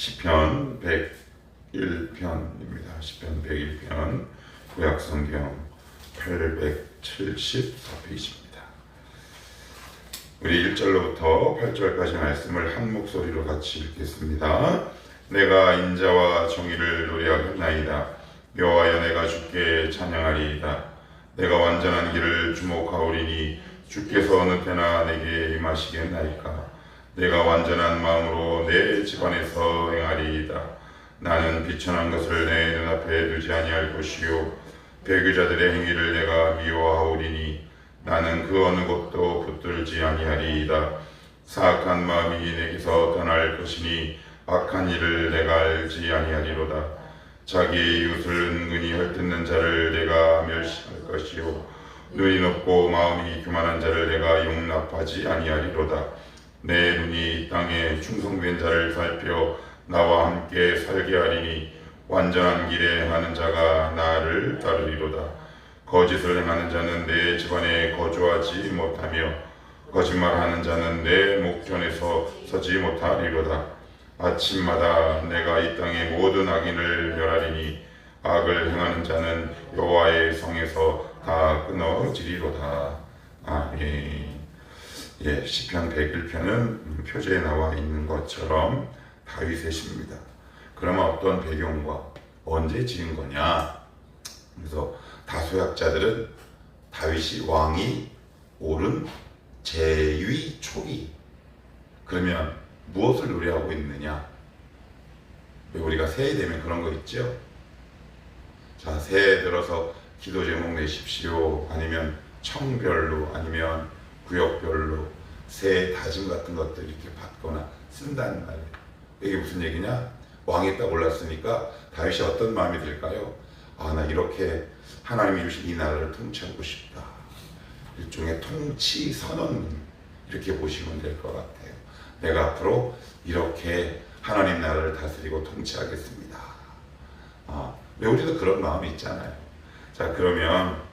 시편 101편입니다. 시편 101편 구약성경 874페이지입니다. 우리 1절로부터 8절까지 말씀을 한 목소리로 같이 읽겠습니다. 내가 인자와 정의를 노래하겠나이다. 여호와여, 내가 주께 찬양하리이다. 내가 완전한 길을 주목하오리니 주께서 어느 때나 내게 임하시겠나이까. 내가 완전한 마음으로 내 집안에서 행하리이다. 나는 비천한 것을 내 눈앞에 두지 아니할 것이요 배교자들의 행위를 내가 미워하오리니 나는 그 어느 것도 붙들지 아니하리이다. 사악한 마음이 내게서 떠날 것이니 악한 일을 내가 알지 아니하리로다. 자기 이웃을 은근히 헐뜯는 자를 내가 멸시할 것이요 눈이 높고 마음이 교만한 자를 내가 용납하지 아니하리로다. 내 눈이 이 땅에 충성된 자를 살펴 나와 함께 살게 하리니 완전한 길에 행하는 자가 나를 따르리로다. 거짓을 행하는 자는 내 집안에 거주하지 못하며 거짓말하는 자는 내 목전에서 서지 못하리로다. 아침마다 내가 이 땅의 모든 악인을 멸하리니 악을 행하는 자는 여호와의 성에서 다 끊어지리로다. 아멘. 시편 101편은 표제에 나와 있는 것처럼 다윗의 시입니다. 그러면 어떤 배경과 언제 지은 거냐? 그래서 다소학자들은 다윗이 왕이 오른 제위 초기, 그러면 무엇을 노래하고 있느냐? 우리가 새해 되면 그런 거 있죠? 자, 새해 들어서 기도 제목 내십시오. 아니면 청별로, 아니면 구역별로 새해 다짐 같은 것들 이렇게 받거나 쓴다는 말이에요. 이게 무슨 얘기냐? 왕이 딱 올랐으니까 다윗이 어떤 마음이 들까요? 나 이렇게 하나님이 주신 이 나라를 통치하고 싶다. 일종의 통치 선언, 이렇게 보시면 될 것 같아요. 내가 앞으로 이렇게 하나님 나라를 다스리고 통치하겠습니다. 우리도 그런 마음이 있잖아요. 자, 그럼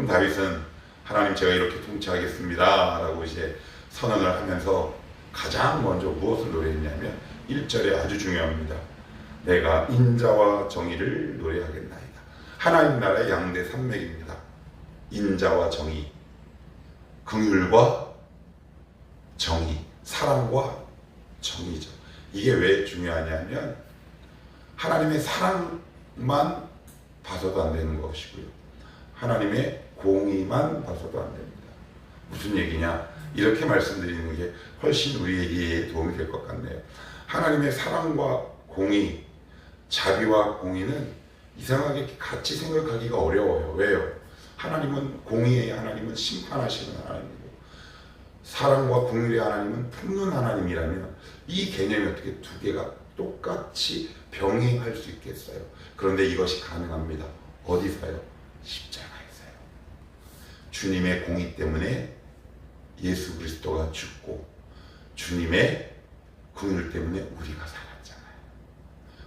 다윗은 하나님, 제가 이렇게 통치하겠습니다 라고 이제 선언을 하면서 가장 먼저 무엇을 노래했냐면 1절에 아주 중요합니다. 내가 인자와 정의를 노래하겠나이다. 하나님 나라의 양대 산맥입니다. 인자와 정의, 긍휼과 정의, 사랑과 정의죠. 이게 왜 중요하냐면 하나님의 사랑만 봐서도 안 되는 것이고요, 하나님의 공의만 봐서도 안 됩니다. 무슨 얘기냐? 이렇게 말씀드리는 게 훨씬 우리의 이해에 도움이 될 것 같네요. 하나님의 사랑과 공의, 자비와 공의는 이상하게 같이 생각하기가 어려워요. 왜요? 하나님은 공의의 하나님은 심판하시는 하나님이고, 사랑과 공의의 하나님은 품는 하나님이라면 이 개념이 어떻게 두 개가 똑같이 병행할 수 있겠어요? 그런데 이것이 가능합니다. 어디서요? 십자가에서요. 주님의 공의 때문에 예수 그리스도가 죽고, 주님의 긍휼 때문에 우리가 살았잖아요.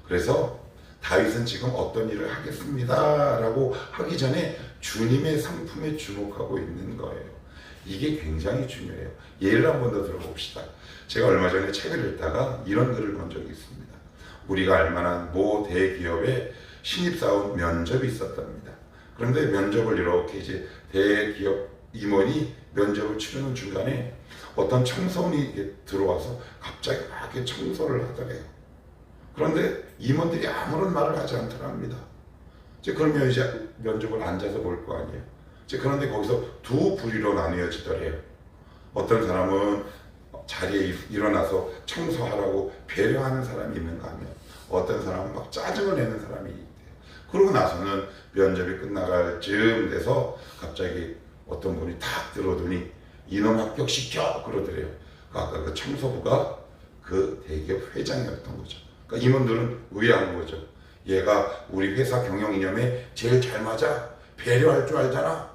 그래서 다윗은 지금 어떤 일을 하겠습니다 라고 하기 전에 주님의 상품에 주목하고 있는 거예요. 이게 굉장히 중요해요. 예를 한번 더 들어봅시다. 제가 얼마 전에 책을 읽다가 이런 글을 본 적이 있습니다. 우리가 알만한 모 대기업에 신입사원 면접이 있었답니다. 그런데 면접을 이렇게 이제 대기업 임원이 면접을 치르는 중간에 어떤 청소년이 들어와서 갑자기 막 이렇게 청소를 하더래요. 그런데 임원들이 아무런 말을 하지 않더랍니다. 그러면 이제 면접을 앉아서 볼 거 아니에요. 그런데 거기서 두 부류로 나뉘어지더래요. 어떤 사람은 자리에 일어나서 청소하라고 배려하는 사람이 있는가 하면, 어떤 사람은 막 짜증을 내는 사람이 있대요. 그러고 나서는 면접이 끝나갈 즈음 돼서 갑자기 어떤 분이 탁 들어오더니 이놈 합격시켜 그러더래요. 아까 그 청소부가 그 대기업 회장이었던 거죠. 그러니까 임원들은 의아한 거죠. 얘가 우리 회사 경영 이념에 제일 잘 맞아. 배려할 줄 알잖아.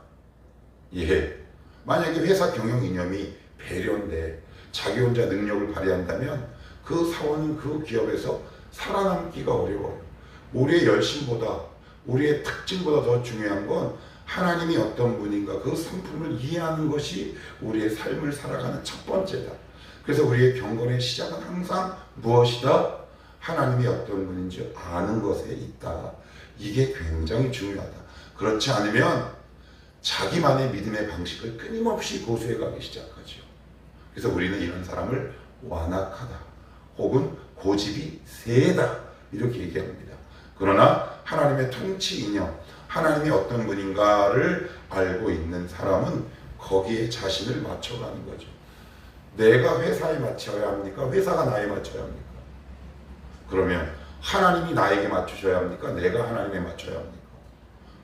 만약에 회사 경영 이념이 배려인데 자기 혼자 능력을 발휘한다면 그 사원은 그 기업에서 살아남기가 어려워요. 우리의 열심보다, 우리의 특징보다 더 중요한 건 하나님이 어떤 분인가, 그 성품을 이해하는 것이 우리의 삶을 살아가는 첫 번째다. 그래서 우리의 경건의 시작은 항상 무엇이다? 하나님이 어떤 분인지 아는 것에 있다. 이게 굉장히 중요하다. 그렇지 않으면 자기만의 믿음의 방식을 끊임없이 고수해가기 시작하죠. 그래서 우리는 이런 사람을 완악하다 혹은 고집이 세다 이렇게 얘기합니다. 그러나 하나님의 통치 이념, 하나님이 어떤 분인가를 알고 있는 사람은 거기에 자신을 맞춰가는 거죠. 내가 회사에 맞춰야 합니까? 회사가 나에 맞춰야 합니까? 그러면 하나님이 나에게 맞추셔야 합니까? 내가 하나님에 맞춰야 합니까?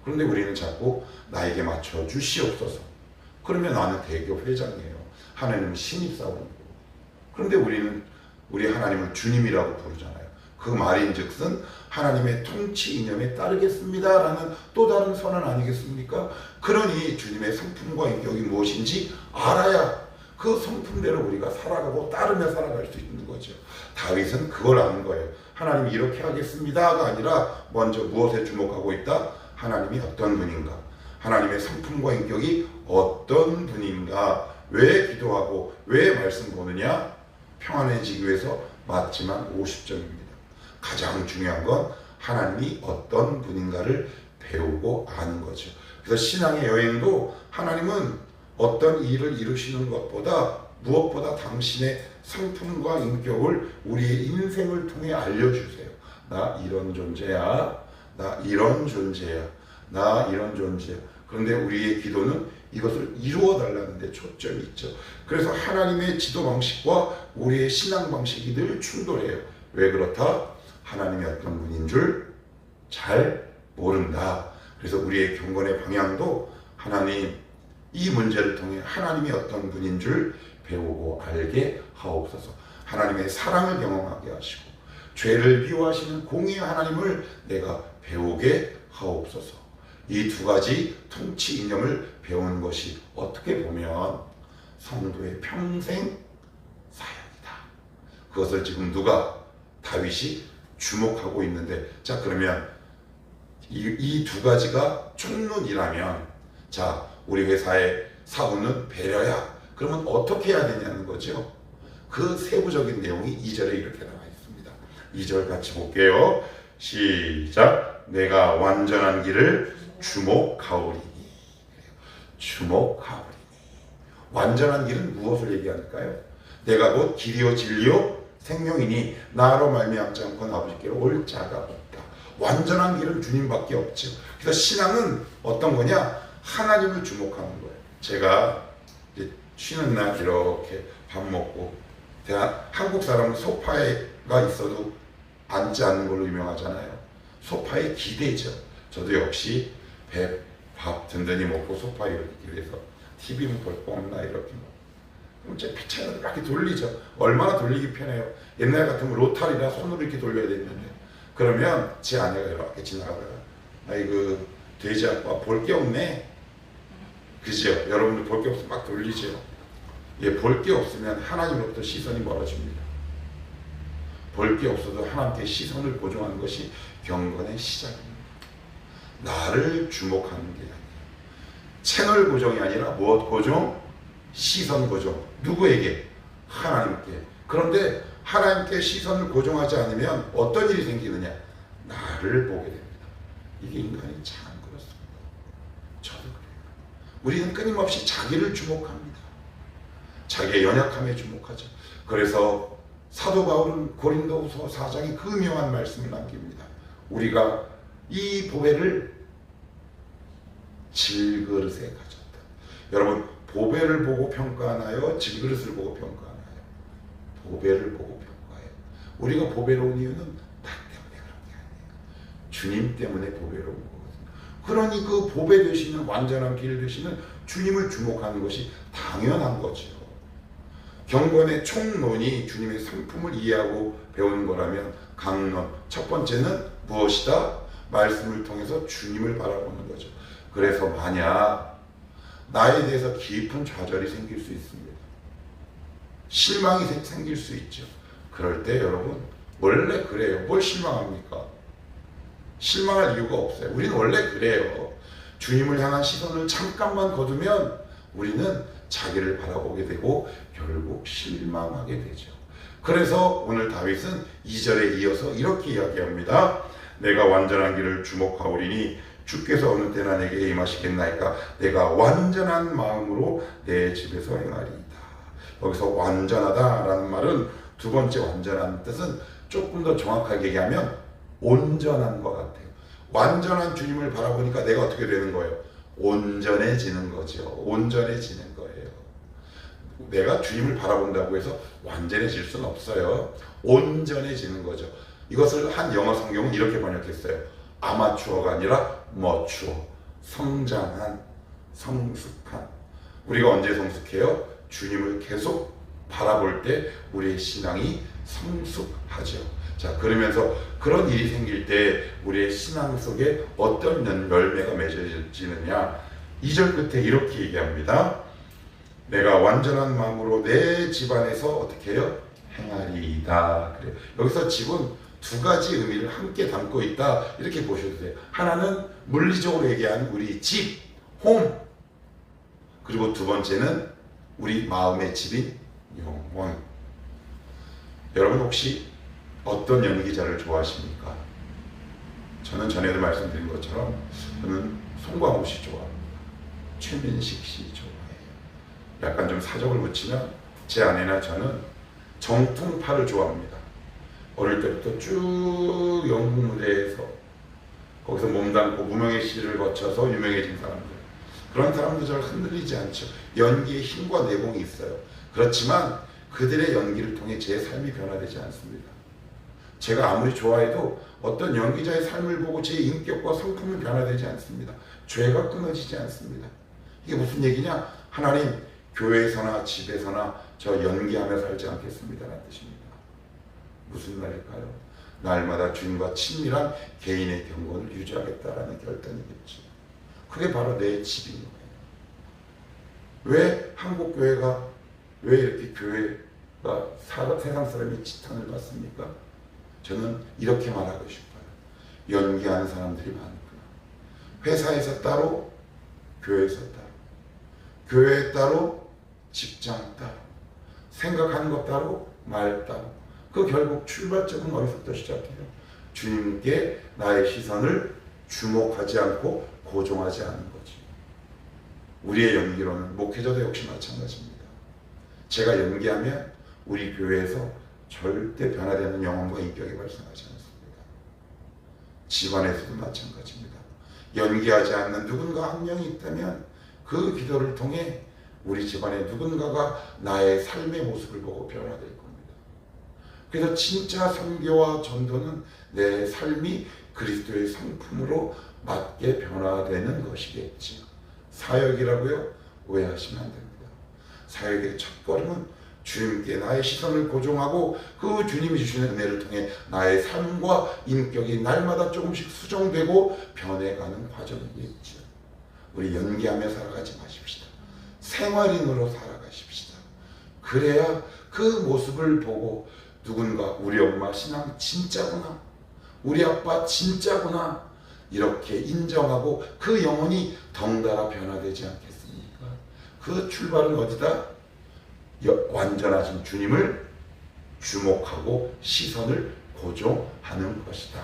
그런데 우리는 자꾸 나에게 맞춰 주시옵소서. 그러면 나는 대기업 회장이에요. 하나님은 신입사원이고. 그런데 우리는 우리 하나님을 주님이라고 부르잖아요. 그 말인즉슨 하나님의 통치 이념에 따르겠습니다라는 또 다른 선언 아니겠습니까? 그러니 주님의 성품과 인격이 무엇인지 알아야 그 성품대로 우리가 살아가고 따르며 살아갈 수 있는 거죠. 다윗은 그걸 아는 거예요. 하나님이 이렇게 하겠습니다가 아니라 먼저 무엇에 주목하고 있다? 하나님이 어떤 분인가? 하나님의 성품과 인격이 어떤 분인가? 왜 기도하고 왜 말씀 보느냐? 평안해지기 위해서 맞지만 50점입니다. 가장 중요한 건 하나님이 어떤 분인가를 배우고 아는 거죠. 그래서 신앙의 여행도 하나님은 어떤 일을 이루시는 것보다 무엇보다 당신의 성품과 인격을 우리의 인생을 통해 알려주세요. 나 이런 존재야. 나 이런 존재야. 나 이런 존재야. 그런데 우리의 기도는 이것을 이루어 달라는 데 초점이 있죠. 그래서 하나님의 지도 방식과 우리의 신앙 방식이 늘 충돌해요. 왜 그렇다? 하나님이 어떤 분인 줄 잘 모른다. 그래서 우리의 경건의 방향도 하나님 이 문제를 통해 하나님이 어떤 분인 줄 배우고 알게 하옵소서. 하나님의 사랑을 경험하게 하시고 죄를 미워하시는 공의의 하나님을 내가 배우게 하옵소서. 이 두 가지 통치 이념을 배우는 것이 어떻게 보면 성도의 평생 사역이다. 그것을 지금 누가? 다윗이 주목하고 있는데, 자 그러면 이 두 가지가 총론이라면, 자 우리 회사의 사고는 배려야. 그러면 어떻게 해야 되냐는 거죠. 그 세부적인 내용이 2절에 이렇게 나와 있습니다. 2절 같이 볼게요. 시작. 내가 완전한 길을 주목하오리니. 주목하오리니. 완전한 길은 무엇을 얘기할까요? 내가 곧 길이요 진리요 생명이니 나로 말미암지 않고는 아버지께로 올 자가 없다. 완전한 길은 주님밖에 없죠. 그래서 신앙은 어떤 거냐? 하나님을 주목하는 거예요. 제가 이제 쉬는 날 이렇게 밥 먹고, 한국 사람은 소파에가 있어도 앉지 않는 걸로 유명하잖아요. 소파에 기대죠. 저도 역시 밥 든든히 먹고 소파에 이렇게 해서 TV는 볼 거 없나 이렇게 그럼 제 피차를 이렇게 돌리죠. 얼마나 돌리기 편해요. 옛날 같으면 로타리라 손으로 이렇게 돌려야 되는데, 그러면 제 아내가 이렇게 지나가다가 아이고 돼지 아빠 볼 게 없네. 그죠? 여러분들 볼 게 없으면 막 돌리죠. 예, 볼 게 없으면 하나님으로부터 시선이 멀어집니다. 볼 게 없어도 하나님께 시선을 고정하는 것이 경건의 시작입니다. 나를 주목하는 게 아니에요. 채널 고정이 아니라 무엇 고정? 시선 고정. 누구에게? 하나님께. 그런데 하나님께 시선을 고정하지 않으면 어떤 일이 생기느냐? 나를 보게 됩니다. 이게 인간이 참 그렇습니다. 저도 그래요. 우리는 끊임없이 자기를 주목합니다. 자기의 연약함에 주목하죠. 그래서 사도 바울은 고린도후서 4장에 그 묘한 말씀을 남깁니다. 우리가 이 보배를 질그릇에 가졌다. 여러분, 보배를 보고 평가하나요? 질그릇을 보고 평가하나요? 보배를 보고 평가해요. 우리가 보배로운 이유는 나 때문에 그런 게 아니에요. 주님 때문에 보배로운 거거든요. 그러니 그 보배 되시는, 완전한 길 되시는 주님을 주목하는 것이 당연한 거죠. 경건의 총론이 주님의 성품을 이해하고 배우는 거라면 강론, 첫 번째는 무엇이다? 말씀을 통해서 주님을 바라보는 거죠. 그래서 만약 나에 대해서 깊은 좌절이 생길 수 있습니다. 실망이 생길 수 있죠. 그럴 때 여러분 원래 그래요. 뭘 실망합니까? 실망할 이유가 없어요. 우리는 원래 그래요. 주님을 향한 시선을 잠깐만 거두면 우리는 자기를 바라보게 되고 결국 실망하게 되죠. 그래서 오늘 다윗은 2절에 이어서 이렇게 이야기합니다. 내가 완전한 길을 주목하오리니 주께서 어느 때나 내게 임하시겠나이까. 내가 완전한 마음으로 내 집에서 행하리이다. 여기서 완전하다라는 말은 두 번째 완전한 뜻은 조금 더 정확하게 얘기하면 온전한 것 같아요. 완전한 주님을 바라보니까 내가 어떻게 되는 거예요? 온전해지는 거죠. 온전해지는 거예요. 내가 주님을 바라본다고 해서 완전해질 수는 없어요. 온전해지는 거죠. 이것을 한 영어 성경은 이렇게 번역했어요. 아마추어가 아니라 머추어, 성장한, 성숙한. 우리가 언제 성숙해요? 주님을 계속 바라볼 때 우리의 신앙이 성숙하죠. 자, 그러면서 그런 일이 생길 때 우리의 신앙 속에 어떤 열매가 맺어지느냐. 2절 끝에 이렇게 얘기합니다. 내가 완전한 마음으로 내 집안에서 어떻게 해요? 행하리이다. 그래요. 여기서 집은 두 가지 의미를 함께 담고 있다. 이렇게 보셔도 돼요. 하나는 물리적으로 얘기하는 우리 집, 홈. 그리고 두 번째는 우리 마음의 집인 영혼. 여러분 혹시 어떤 연기자를 좋아하십니까? 저는 전에도 말씀드린 것처럼 저는 송강호 씨 좋아합니다. 최민식 씨 좋아해요. 약간 좀 사족을 붙이면 제 아내나 저는 정통파를 좋아합니다. 어릴 때부터 쭉 연극 무대에서 거기서 몸담고 무명의 시를 거쳐서 유명해진 사람들, 그런 사람들 잘 흔들리지 않죠. 연기에 힘과 내공이 있어요. 그렇지만 그들의 연기를 통해 제 삶이 변화되지 않습니다. 제가 아무리 좋아해도 어떤 연기자의 삶을 보고 제 인격과 성품은 변화되지 않습니다. 죄가 끊어지지 않습니다. 이게 무슨 얘기냐? 하나님, 교회에서나 집에서나 저 연기하며 살지 않겠습니다 라는 뜻입니다. 무슨 말일까요? 날마다 주님과 친밀한 개인의 경건을 유지하겠다라는 결단이겠죠. 그게 바로 내 집인 거예요. 왜 한국 교회가, 왜 이렇게 교회가 세상 사람이 지탄을 받습니까? 저는 이렇게 말하고 싶어요. 연기하는 사람들이 많구나. 회사에서 따로, 교회에서 따로, 교회 따로, 직장 따로, 생각하는 것 따로, 말 따로. 그 결국 출발점은 어디서부터 시작해요? 주님께 나의 시선을 주목하지 않고 고정하지 않은 거지. 우리의 연기로는 목회자도 역시 마찬가지입니다. 제가 연기하면 우리 교회에서 절대 변화되는 영혼과 인격이 발생하지 않습니다. 집안에서도 마찬가지입니다. 연기하지 않는 누군가 한 명이 있다면 그 기도를 통해 우리 집안의 누군가가 나의 삶의 모습을 보고 변화될 겁니다. 그래서 진짜 선교와 전도는 내 삶이 그리스도의 성품으로 맞게 변화되는 것이겠지요. 사역이라고요? 오해하시면 안 됩니다. 사역의 첫걸음은 주님께 나의 시선을 고정하고 그 주님이 주시는 은혜를 통해 나의 삶과 인격이 날마다 조금씩 수정되고 변해가는 과정이겠죠. 우리 연기하며 살아가지 마십시다. 생활인으로 살아가십시다. 그래야 그 모습을 보고 누군가 우리 엄마 신앙 진짜구나, 우리 아빠 진짜구나, 이렇게 인정하고 그 영혼이 덩달아 변화되지 않겠습니까? 그 출발은 어디다? 완전하신 주님을 주목하고 시선을 고정하는 것이다.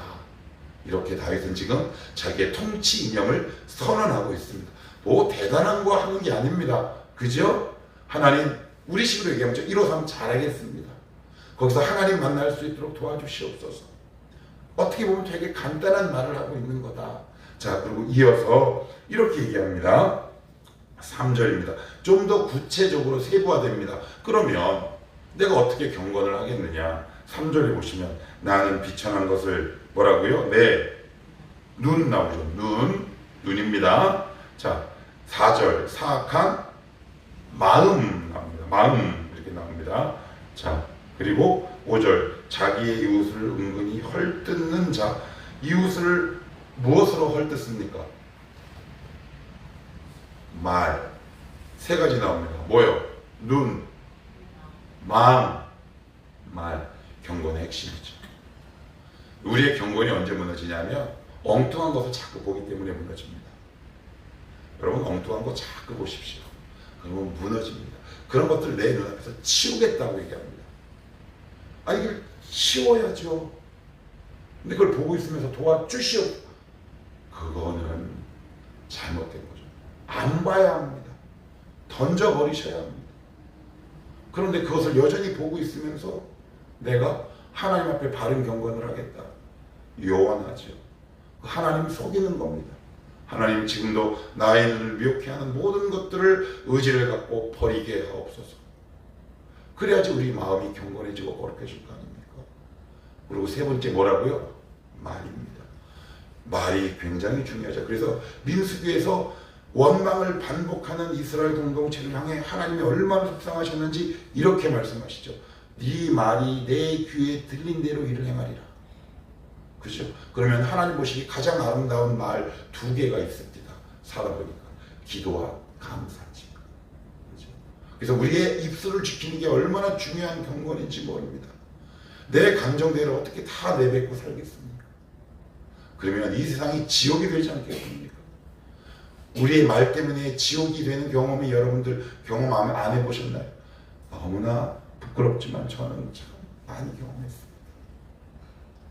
이렇게 다윗은 지금 자기의 통치 이념을 선언하고 있습니다. 뭐 대단한 거 하는 게 아닙니다. 그죠? 하나님, 우리 식으로 얘기하면 153 잘하겠습니다. 거기서 하나님 만날 수 있도록 도와주시옵소서. 어떻게 보면 되게 간단한 말을 하고 있는 거다. 자, 그리고 이어서 이렇게 얘기합니다. 3절입니다. 좀 더 구체적으로 세부화됩니다. 그러면 내가 어떻게 경건을 하겠느냐? 3절에 보시면 나는 비천한 것을 뭐라고요? 내 눈 나오죠. 눈입니다. 자, 4절 사악한 마음 나옵니다. 마음 이렇게 나옵니다. 자, 그리고 5절 자기의 이웃을 은근히 헐뜯는 자. 이웃을 무엇으로 헐뜯습니까? 말. 세 가지 나옵니다. 뭐요? 눈, 마음, 말. 경건의 핵심이죠. 우리의 경건이 언제 무너지냐면 엉뚱한 것을 자꾸 보기 때문에 무너집니다. 여러분, 엉뚱한 거 자꾸 보십시오. 그러면 무너집니다. 그런 것들 내 눈앞에서 치우겠다고 얘기합니다. 이걸 치워야죠. 근데 그걸 보고 있으면서 도와주시오. 그거는 잘못된 거죠. 안 봐야 합니다. 던져버리셔야 합니다. 그런데 그것을 여전히 보고 있으면서 내가 하나님 앞에 바른 경건을 하겠다. 요원하죠. 하나님 속이는 겁니다. 하나님 지금도 나의 눈을 미혹해 하는 모든 것들을 의지를 갖고 버리게 하옵소서. 그래야지 우리 마음이 경건해지고 거룩해질 거 아닙니까? 그리고 세 번째 뭐라고요? 말입니다. 말이 굉장히 중요하죠. 그래서 민수기에서 원망을 반복하는 이스라엘 공동체를 향해 하나님이 얼마나 속상하셨는지 이렇게 말씀하시죠. 네 말이 내 귀에 들린 대로 이를 행하리라. 그죠? 그러면 하나님 보시기 가장 아름다운 말 두 개가 있습니다. 살아보니까 기도와 감사지. 그죠? 그래서 우리의 입술을 지키는 게 얼마나 중요한 경건인지 모릅니다. 내 감정대로 어떻게 다 내뱉고 살겠습니까? 그러면 이 세상이 지옥이 되지 않겠습니까? 우리의 말 때문에 지옥이 되는 경험이 여러분들 경험 안 해보셨나요? 너무나 부끄럽지만 저는 참 많이 경험했습니다.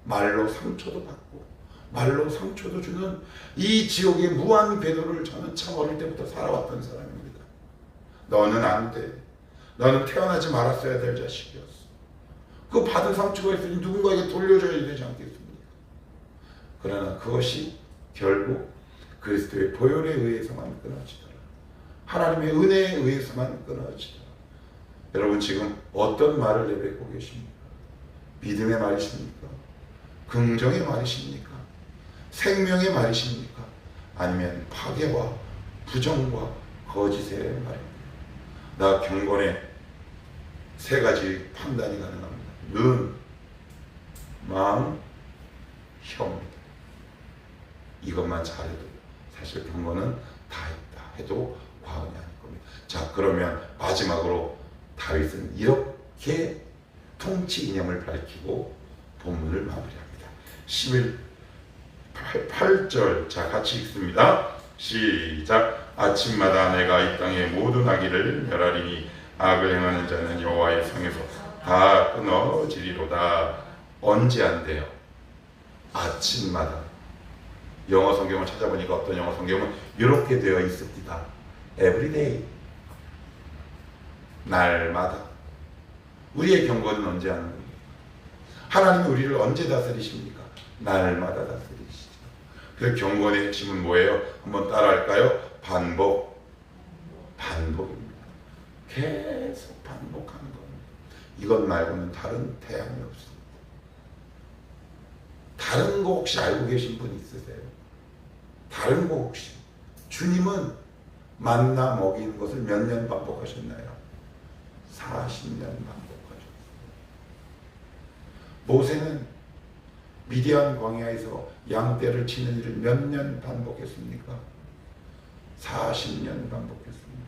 말로 상처도 받고 말로 상처도 주는 이 지옥의 무한 궤도를 저는 참 어릴 때부터 살아왔던 사람입니다. 너는 안 돼. 너는 태어나지 말았어야 될 자식이었어. 그 받은 상처가 있으니 누군가에게 돌려줘야 되지 않겠습니까? 그러나 그것이 결국 그리스도의 보혈에 의해서만 끊어지더라. 하나님의 은혜에 의해서만 끊어지더라. 여러분 지금 어떤 말을 내뱉고 계십니까? 믿음의 말이십니까? 긍정의 말이십니까? 생명의 말이십니까? 아니면 파괴와 부정과 거짓의 말입니까? 나 경건의 세 가지 판단이 가능합니다. 눈, 마음, 혀입니다. 이것만 잘해도 사실 경건은 다 했다 해도 과언이 아닐 겁니다. 자, 그러면 마지막으로 다윗은 이렇게 통치 이념을 밝히고 본문을 마무리합니다. 8절 자 같이 읽습니다. 시작. 아침마다 내가 이 땅의 모든 악의를 멸하리니 악을 행하는 자는 여호와의 성에서 다 끊어지리로다. 언제 한대요? 아침마다. 영어 성경을 찾아보니까 어떤 영어 성경은 이렇게 되어 있습니다. Everyday. 날마다. 우리의 경건은 언제 하는 겁니까? 하나님이 우리를 언제 다스리십니까? 날마다 다스리시죠. 그 경건의 핵심은 뭐예요? 한번 따라할까요? 반복입니다. 계속 반복하는 겁니다. 이것 말고는 다른 대안이 없습니다. 다른 거 혹시 알고 계신 분 있으세요? 다른 거 혹시? 주님은 만나 먹이는 것을 몇 년 반복하셨나요? 40년 반복하셨어요. 모세는 미디안 광야에서 양떼를 치는 일을 몇 년 반복했습니까? 40년 반복했습니다.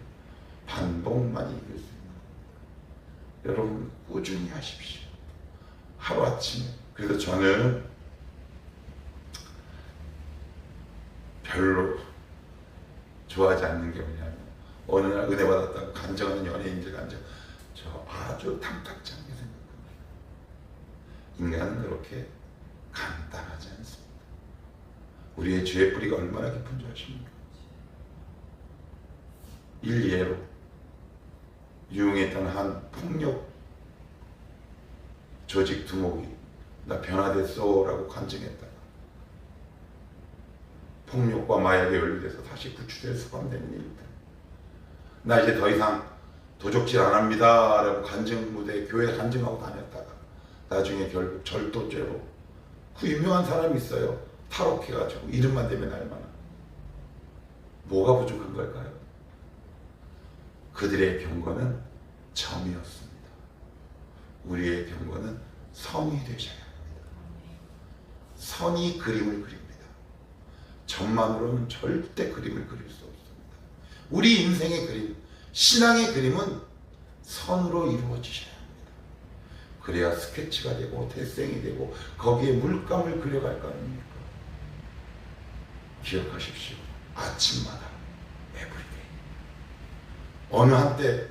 반복만 이길 수 있는 겁니다. 여러분 꾸준히 하십시오. 하루아침에. 그래서 저는 별로 좋아하지 않는 게 뭐냐면 어느 날 은혜 받았다고 간증하는 연예인들 간증 저 아주 탐탁지 않게 생각합니다. 인간은 그렇게 간단하지 않습니다. 우리의 죄의 뿌리가 얼마나 깊은 줄 아십니까? 일예로 유흥했던 한 폭력 조직 두목이 나 변화됐어 라고 간증했다가 폭력과 마약에 연루돼서 다시 구출될 수감된 일입니다. 나 이제 더 이상 도적질 안 합니다 라고 간증 무대에 교회 간증하고 다녔다가 나중에 결국 절도죄로 그 유명한 사람이 있어요. 탈옥해가지고 이름만 대면 알만한. 뭐가 부족한 걸까요? 그들의 경건은 점이었습니다. 우리의 경건은 선이 되셔야 합니다. 선이 그림을 그립니다. 점만으로는 절대 그림을 그릴 수 없습니다. 우리 인생의 그림, 신앙의 그림은 선으로 이루어지셔야 합니다. 그래야 스케치가 되고 대생이 되고 거기에 물감을 그려갈 거 아닙니까? 기억하십시오. 아침마다 에브리데이. 어느 한때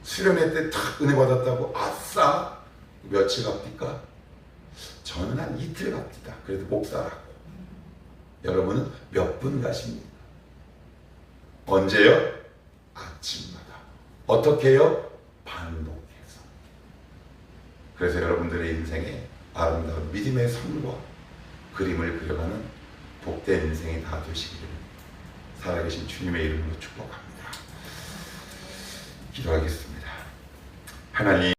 수련회 때 탁 은혜 받았다고 아싸 며칠 갑니까? 저는 한 이틀 갑니다. 그래도 목사라고. 여러분은 몇 분 가십니까? 언제요? 아침마다. 어떻게 해요? 반복해서. 그래서 여러분들의 인생에 아름다운 믿음의 삶과 그림을 그려가는 복된 인생이 다 되시기를 살아계신 주님의 이름으로 축복합니다. 기도하겠습니다. 하나님,